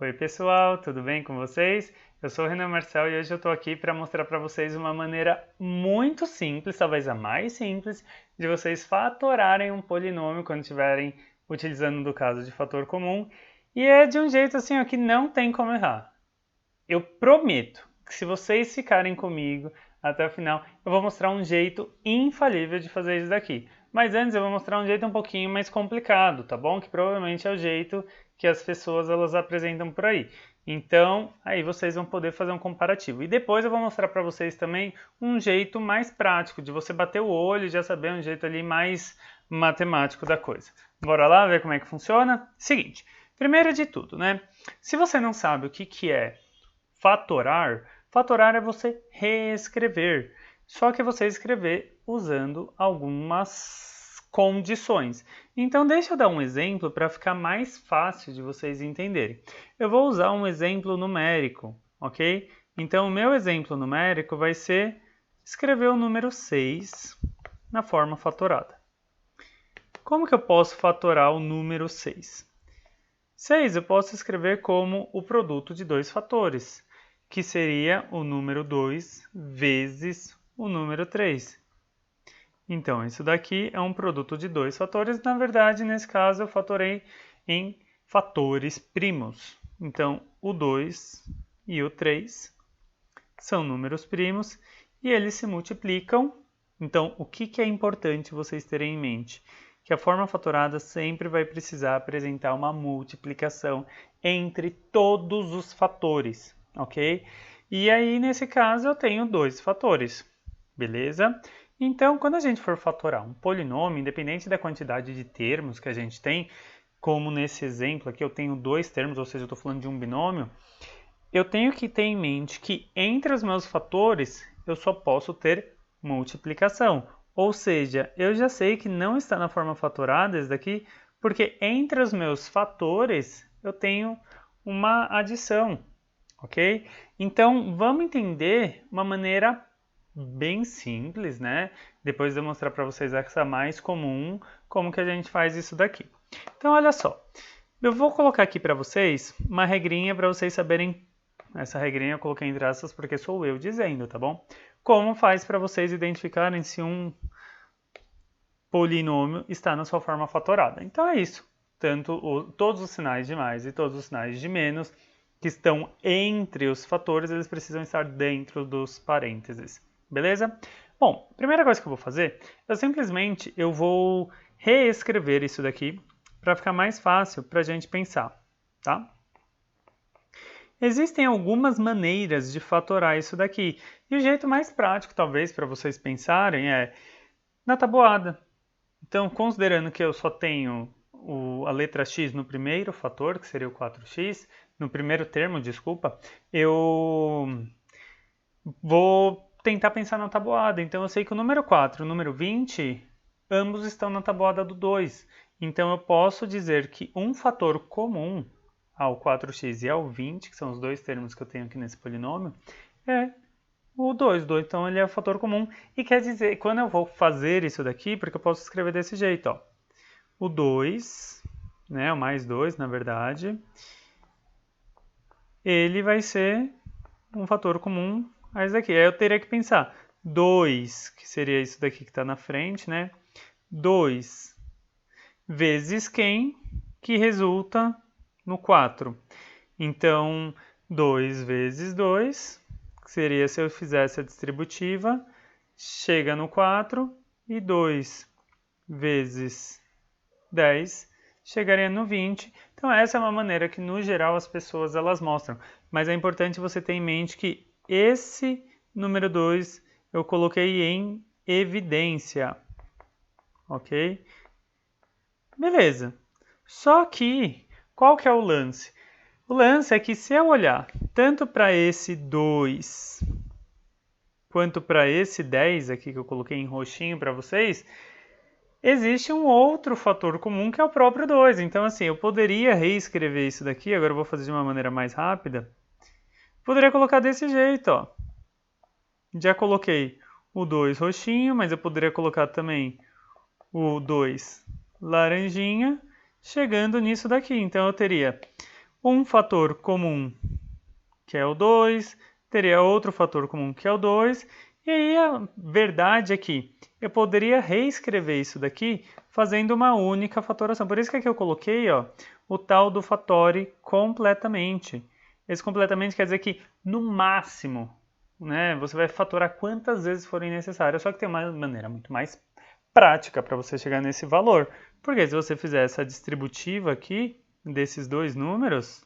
Oi pessoal, tudo bem com vocês? Eu sou o Renan Marcel e hoje eu estou aqui para mostrar para vocês uma maneira muito simples, talvez a mais simples, de vocês fatorarem um polinômio quando estiverem utilizando do caso de fator comum. E é de um jeito assim ó, que não tem como errar. Eu prometo que se vocês ficarem comigo até o final, eu vou mostrar um jeito infalível de fazer isso daqui. Mas antes eu vou mostrar um jeito um pouquinho mais complicado, tá bom? Que provavelmente é o jeito que as pessoas elas apresentam por aí. Então, aí vocês vão poder fazer um comparativo. E depois eu vou mostrar para vocês também um jeito mais prático, de você bater o olho e já saber um jeito ali mais matemático da coisa. Bora lá ver como é que funciona? Seguinte, primeiro de tudo, né? Se você não sabe o que é fatorar, fatorar é você reescrever, só que você escrever usando algumas condições. Então deixa eu dar um exemplo para ficar mais fácil de vocês entenderem. Eu vou usar um exemplo numérico, ok? Então o meu exemplo numérico vai ser escrever o número 6 na forma fatorada. Como que eu posso fatorar o número 6? 6 eu posso escrever como o produto de dois fatores, que seria o número 2 vezes o número 3. Então, isso daqui é um produto de dois fatores. Na verdade, nesse caso, eu fatorei em fatores primos. Então, o 2 e o 3 são números primos e eles se multiplicam. Então, o que é importante vocês terem em mente? Que a forma fatorada sempre vai precisar apresentar uma multiplicação entre todos os fatores, ok? E aí, nesse caso, eu tenho dois fatores, beleza? Então, quando a gente for fatorar um polinômio, independente da quantidade de termos que a gente tem, como nesse exemplo aqui eu tenho dois termos, ou seja, eu estou falando de um binômio, eu tenho que ter em mente que entre os meus fatores eu só posso ter multiplicação. Ou seja, eu já sei que não está na forma fatorada esse daqui, porque entre os meus fatores eu tenho uma adição, ok? Então, vamos entender uma maneira bem simples, né? Depois de eu mostrar para vocês essa mais comum, como que a gente faz isso daqui. Então, olha só. Eu vou colocar aqui para vocês uma regrinha para vocês saberem. Essa regrinha eu coloquei entre aspas porque sou eu dizendo, tá bom? Como faz para vocês identificarem se um polinômio está na sua forma fatorada. Então é isso. Todos os sinais de mais e todos os sinais de menos que estão entre os fatores, eles precisam estar dentro dos parênteses. Beleza? Bom, a primeira coisa que eu vou fazer, eu vou reescrever isso daqui para ficar mais fácil para a gente pensar, tá? Existem algumas maneiras de fatorar isso daqui. E o jeito mais prático, talvez, para vocês pensarem é na tabuada. Então, considerando que eu só tenho a letra x no primeiro fator, que seria o 4x, no primeiro termo, desculpa, eu vou tentar pensar na tabuada. Então, eu sei que o número 4 e o número 20, ambos estão na tabuada do 2. Então, eu posso dizer que um fator comum ao 4x e ao 20, que são os dois termos que eu tenho aqui nesse polinômio, é o 2. Então, ele é o fator comum. E quer dizer, quando eu vou fazer isso daqui, porque eu posso escrever desse jeito, ó. O 2, né, o mais 2, na verdade, ele vai ser um fator comum a isso daqui. Aí eu teria que pensar 2, que seria isso daqui que está na frente, né? 2 vezes quem, que resulta no 4. Então, 2 vezes 2, que seria se eu fizesse a distributiva, chega no 4, e 2 vezes 10 chegaria no 20. Então essa é uma maneira que no geral as pessoas elas mostram. Mas é importante você ter em mente que esse número 2 eu coloquei em evidência. Ok? Beleza. Só que, qual que é o lance? O lance é que se eu olhar tanto para esse 2 quanto para esse 10 aqui que eu coloquei em roxinho para vocês, existe um outro fator comum que é o próprio 2. Então, assim, eu poderia reescrever isso daqui, agora eu vou fazer de uma maneira mais rápida. Poderia colocar desse jeito, ó. Já coloquei o 2 roxinho, mas eu poderia colocar também o 2 laranjinha, chegando nisso daqui. Então, eu teria um fator comum, que é o 2, teria outro fator comum, que é o 2, e aí a verdade é que eu poderia reescrever isso daqui fazendo uma única fatoração. Por isso que aqui eu coloquei o tal do fatore completamente. Esse completamente quer dizer que, no máximo, né, você vai fatorar quantas vezes forem necessárias, só que tem uma maneira muito mais prática para você chegar nesse valor. Porque se você fizer essa distributiva aqui, desses dois números,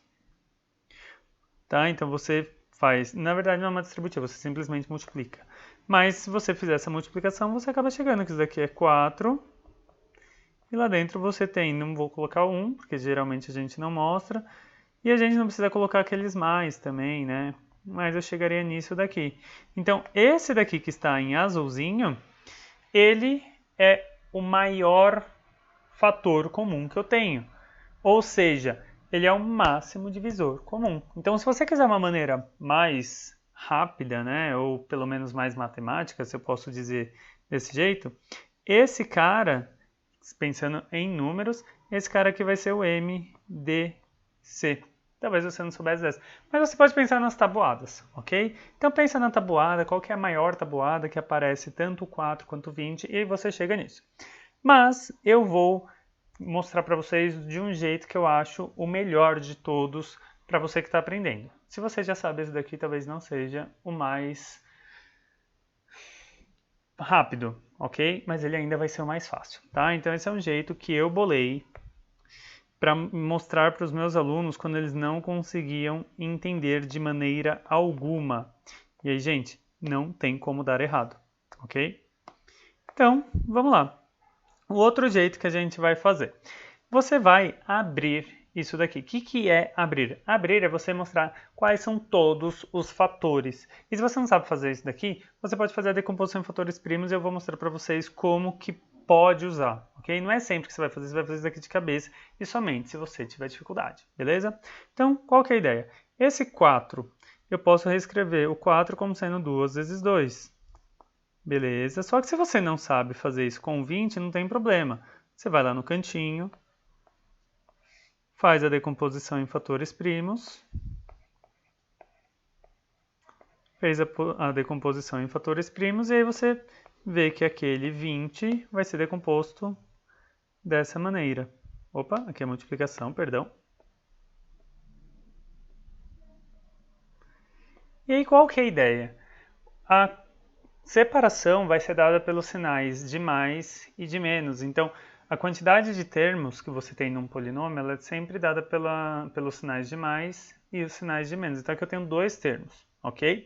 tá? Então você faz, na verdade não é uma distributiva, você simplesmente multiplica. Mas se você fizer essa multiplicação, você acaba chegando que isso daqui é 4. E lá dentro você tem, não vou colocar o 1, porque geralmente a gente não mostra. E a gente não precisa colocar aqueles mais também, né? Mas eu chegaria nisso daqui. Então, esse daqui que está em azulzinho, ele é o maior fator comum que eu tenho. Ou seja, ele é o máximo divisor comum. Então, se você quiser uma maneira mais rápida, né, ou pelo menos mais matemática, se eu posso dizer desse jeito, esse cara, pensando em números, esse cara aqui vai ser o MDC. Talvez você não soubesse dessa. Mas você pode pensar nas tabuadas, ok? Então pensa na tabuada, qual que é a maior tabuada que aparece tanto 4 quanto 20, e você chega nisso. Mas eu vou mostrar para vocês de um jeito que eu acho o melhor de todos para você que está aprendendo. Se você já sabe esse daqui, talvez não seja o mais rápido, ok? Mas ele ainda vai ser o mais fácil, tá? Então esse é um jeito que eu bolei para mostrar para os meus alunos quando eles não conseguiam entender de maneira alguma. E aí, gente, não tem como dar errado, ok? Então, vamos lá. O outro jeito que a gente vai fazer. Você vai abrir isso daqui. O que é abrir? Abrir é você mostrar quais são todos os fatores. E se você não sabe fazer isso daqui, você pode fazer a decomposição em fatores primos e eu vou mostrar para vocês como que pode usar, ok? Não é sempre que você vai fazer isso daqui de cabeça e somente se você tiver dificuldade, beleza? Então, qual que é a ideia? Esse 4, eu posso reescrever o 4 como sendo 2 vezes 2. Beleza? Só que se você não sabe fazer isso com 20, não tem problema. Você vai lá no cantinho, faz a decomposição em fatores primos, fez a decomposição em fatores primos e aí você vê que aquele 20 vai ser decomposto dessa maneira. Opa, aqui é a multiplicação, perdão. E aí qual que é a ideia? A separação vai ser dada pelos sinais de mais e de menos. Então, a quantidade de termos que você tem num polinômio ela é sempre dada pelos sinais de mais e os sinais de menos. Então, aqui eu tenho dois termos, ok?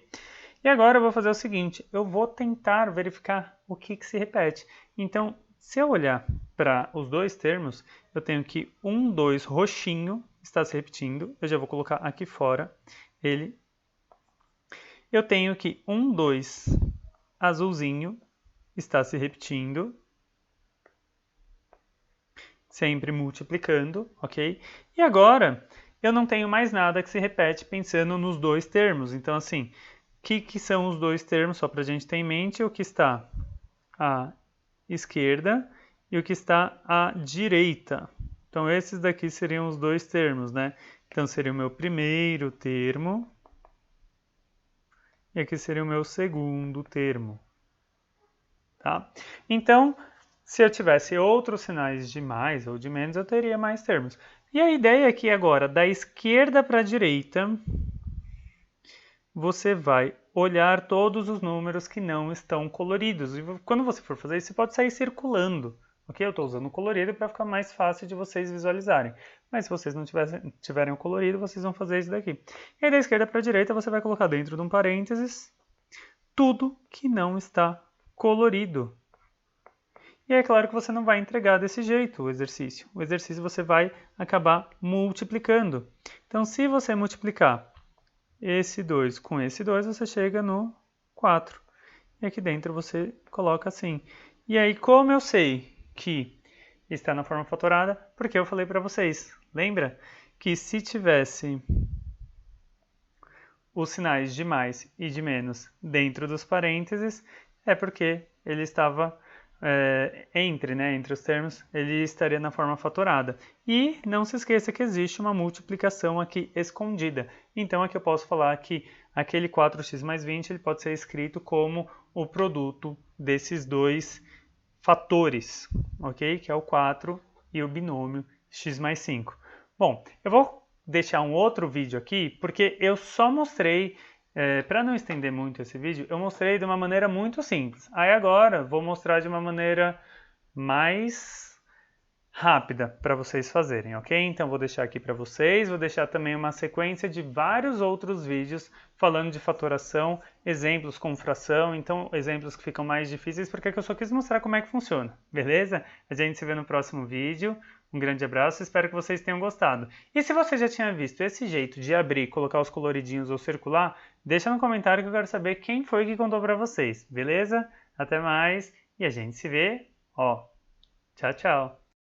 E agora eu vou fazer o seguinte, eu vou tentar verificar o que se repete. Então, se eu olhar para os dois termos, eu tenho que 1, 2 roxinho está se repetindo. Eu já vou colocar aqui fora ele. Eu tenho que 1, 2 azulzinho está se repetindo, sempre multiplicando, ok? E agora, eu não tenho mais nada que se repete pensando nos dois termos. Então, assim, o que são os dois termos, só para a gente ter em mente, o que está à esquerda e o que está à direita. Então, esses daqui seriam os dois termos, né? Então, seria o meu primeiro termo e aqui seria o meu segundo termo. Tá? Então, se eu tivesse outros sinais de mais ou de menos, eu teria mais termos. E a ideia é que agora, da esquerda para a direita, você vai olhar todos os números que não estão coloridos. E quando você for fazer isso, você pode sair circulando. Ok? Eu estou usando o colorido para ficar mais fácil de vocês visualizarem. Mas se vocês não tiverem o colorido, vocês vão fazer isso daqui. E aí, da esquerda para a direita, você vai colocar dentro de um parênteses tudo que não está colorido. E é claro que você não vai entregar desse jeito o exercício. O exercício você vai acabar multiplicando. Então, se você multiplicar esse 2 com esse 2, você chega no 4. E aqui dentro você coloca assim. E aí, como eu sei que está na forma fatorada? Porque eu falei para vocês. Lembra que se tivesse os sinais de mais e de menos dentro dos parênteses, é porque ele estava entre os termos, ele estaria na forma fatorada. E não se esqueça que existe uma multiplicação aqui escondida. Então aqui eu posso falar que aquele 4x mais 20 ele pode ser escrito como o produto desses dois fatores, ok? Que é o 4 e o binômio x mais 5. Bom, eu vou deixar um outro vídeo aqui, porque eu só mostrei, para não estender muito esse vídeo, eu mostrei de uma maneira muito simples. Aí agora vou mostrar de uma maneira mais rápida para vocês fazerem, ok? Então vou deixar aqui para vocês, vou deixar também uma sequência de vários outros vídeos falando de fatoração, exemplos com fração, então exemplos que ficam mais difíceis porque eu só quis mostrar como é que funciona, beleza? A gente se vê no próximo vídeo, um grande abraço, espero que vocês tenham gostado. E se você já tinha visto esse jeito de abrir, colocar os coloridinhos ou circular, deixa no comentário que eu quero saber quem foi que contou para vocês, beleza? Até mais e a gente se vê, ó, tchau, tchau!